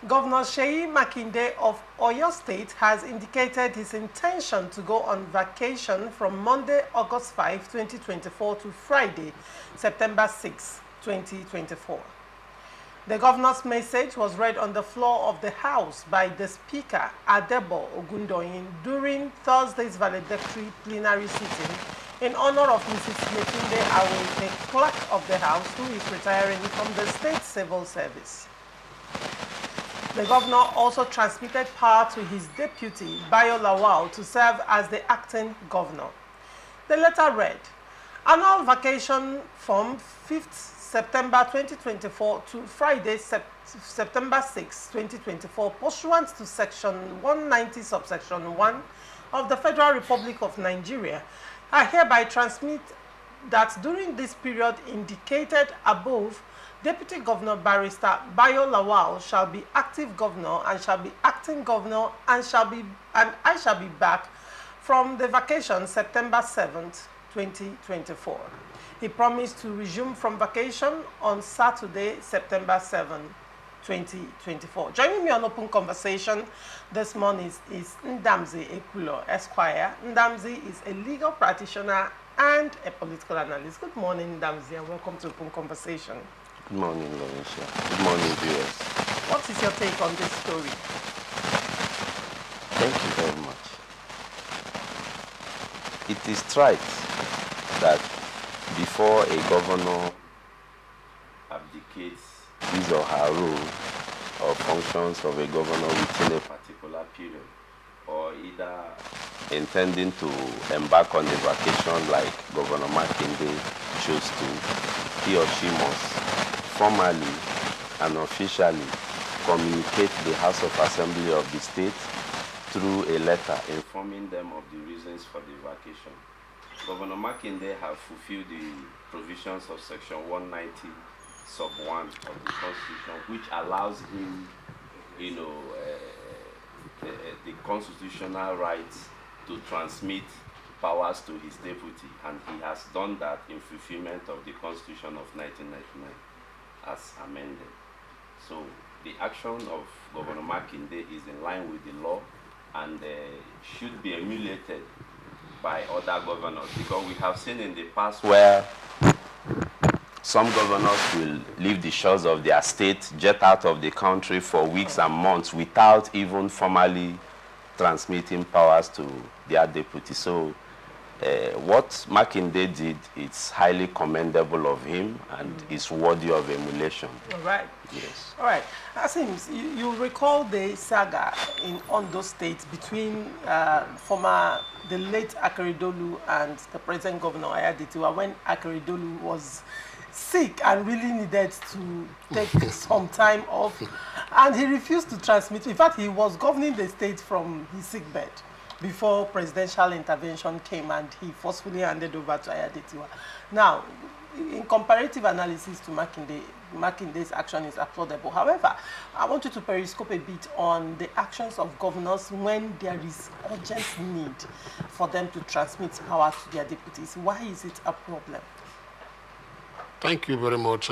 Governor Seyi Makinde of Oyo State has indicated his intention to go on vacation from Monday, August 5, 2024 to Friday, September 6, 2024. The governor's message was read on the floor of the House by the Speaker, Adebo Ogundoyin, during Thursday's valedictory plenary sitting in honor of Mrs. Makinde Awe, the clerk of the House, who is retiring from the state civil service. The governor also transmitted power to his deputy, Bayo Lawal, to serve as the acting governor. The letter read, annual vacation from 5th September 2024 to Friday, September 6, 2024, pursuant to Section 190, subsection 1 of the Federal Republic of Nigeria, I hereby transmit that during this period indicated above, Deputy Governor Barrister Bayo Lawal shall be active governor and shall be acting governor and I shall be back from the vacation September 7th, 2024. He promised to resume from vacation on Saturday, September 7, 2024. Joining me on Open Conversation this morning is Ndamzi Ekulo, Esquire. Ndamzi is a legal practitioner and a political analyst. Good morning, Ndamzi, and welcome to Open Conversation. Good morning, Lorenzo. Good morning, viewers. What is your take on this story? Thank you very much. It is right that before a governor abdicates his or her role or functions of a governor within a particular period, or either intending to embark on a vacation like Governor Makinde chose to, he or she must formally and officially communicate the House of Assembly of the state through a letter informing them of the reasons for the vacation. Governor Makinde have fulfilled the provisions of Section 190, sub 1 of the Constitution, which allows him, the constitutional rights to transmit powers to his deputy, and he has done that in fulfillment of the Constitution of 1999 as amended. So the action of Governor Makinde is in line with the law and should be emulated by other governors, because we have seen in the past where some governors will leave the shores of their state, jet out of the country for weeks and months without even formally transmitting powers to their deputy. So what Makinde did, it's highly commendable of him and is worthy of emulation. All right. Yes. All right. Asims, you recall the saga in Ondo State between the late Akeredolu and the present governor Ayaditiwa, when Akeredolu was sick and really needed to take some time off, and he refused to transmit. In fact, he was governing the state from his sick bed before presidential intervention came and he forcefully handed over to Ayaditiwa. Now, in comparative analysis to Makinde's action is applaudable. However, I want you to periscope a bit on the actions of governors when there is urgent need for them to transmit power to their deputies. Why is it a problem? Thank you very much.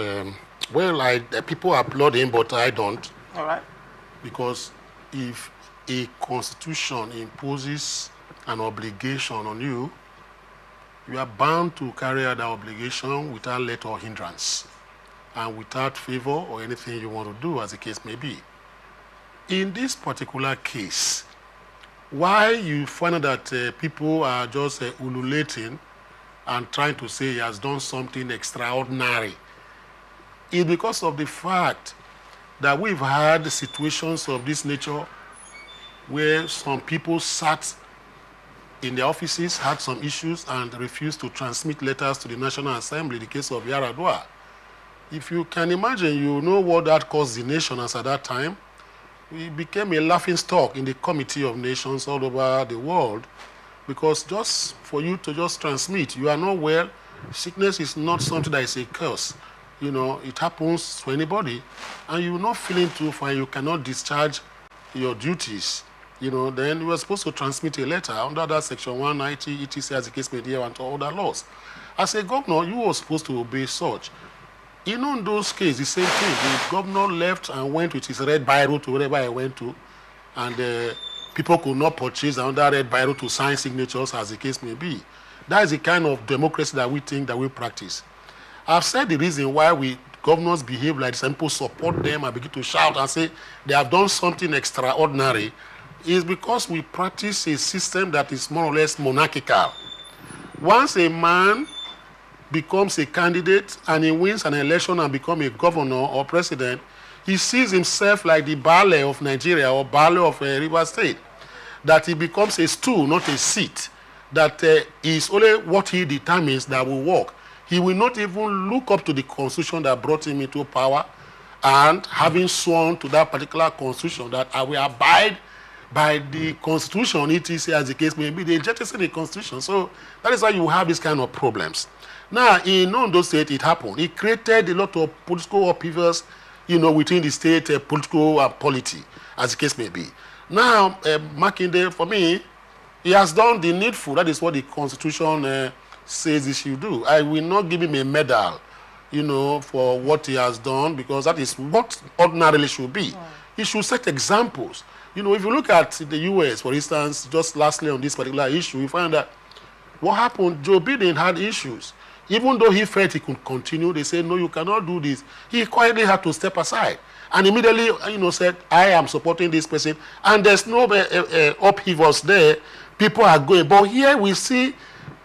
People applaud him, but I don't. All right. Because if a constitution imposes an obligation on you, you are bound to carry out that obligation without let or hindrance and without favor or anything you want to do, as the case may be. In this particular case, why you find out that people are just ululating and trying to say he has done something extraordinary is because of the fact that we've had situations of this nature where some people sat in their offices, had some issues, and refused to transmit letters to the National Assembly, the case of Yaradua. If you can imagine, you know what that caused the nation as at that time. We became a laughing stock in the Committee of Nations all over the world, because just for you to just transmit, you are not well, sickness is not something that is a curse. You know, it happens to anybody, and you're not feeling too fine, you cannot discharge your duties. You know, then you were supposed to transmit a letter under that Section 190, etc., as the case may be, and other laws. As a governor, you were supposed to obey such. You know, in those cases, the same thing. The governor left and went with his red biro to wherever he went to, and people could not purchase another red biro to sign signatures, as the case may be. That is the kind of democracy that we think that we practice. I've said the reason why governors behave like some people support them and begin to shout and say they have done something extraordinary is because we practice a system that is more or less monarchical. Once a man becomes a candidate and he wins an election and becomes a governor or president, he sees himself like the Baale of Nigeria or Baale of Rivers State, that he becomes a stool, not a seat, that is only what he determines that will work. He will not even look up to the constitution that brought him into power, and having sworn to that particular constitution that I will abide by the constitution, etc., as the case may be, they jettison the constitution. So that is why you have these kind of problems. Now, in Oyo State, it happened. It created a lot of political upheavals, within the state political polity, as the case may be. Now, Makinde, for me, he has done the needful. That is what the constitution says he should do. I will not give him a medal, for what he has done, because that is what ordinarily should be. He should set examples. If you look at the U.S., for instance, just lastly on this particular issue, you find that what happened, Joe Biden had issues. Even though he felt he could continue, they said, no, you cannot do this. He quietly had to step aside and immediately, said, I am supporting this person. And there's no upheavals there. People are going. But here we see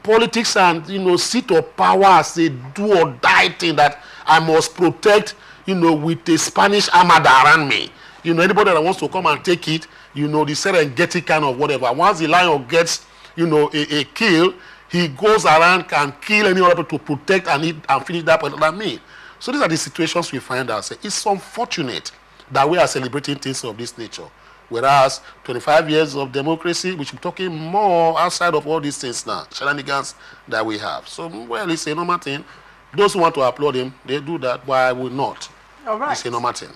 politics and, seat of power as a do or die thing that I must protect, with a Spanish armada around me. Anybody that wants to come and take it, the Serengeti kind of whatever. Once the lion gets, a kill, he goes around, can kill any other people to protect and eat and finish that particular meal. So these are the situations we find ourselves. It's unfortunate that we are celebrating things of this nature. Whereas 25 years of democracy, we should be talking more outside of all these things now, shenanigans that we have. So, well, it's a normal thing. Those who want to applaud him, they do that, but I will not. All right. It's a normal thing.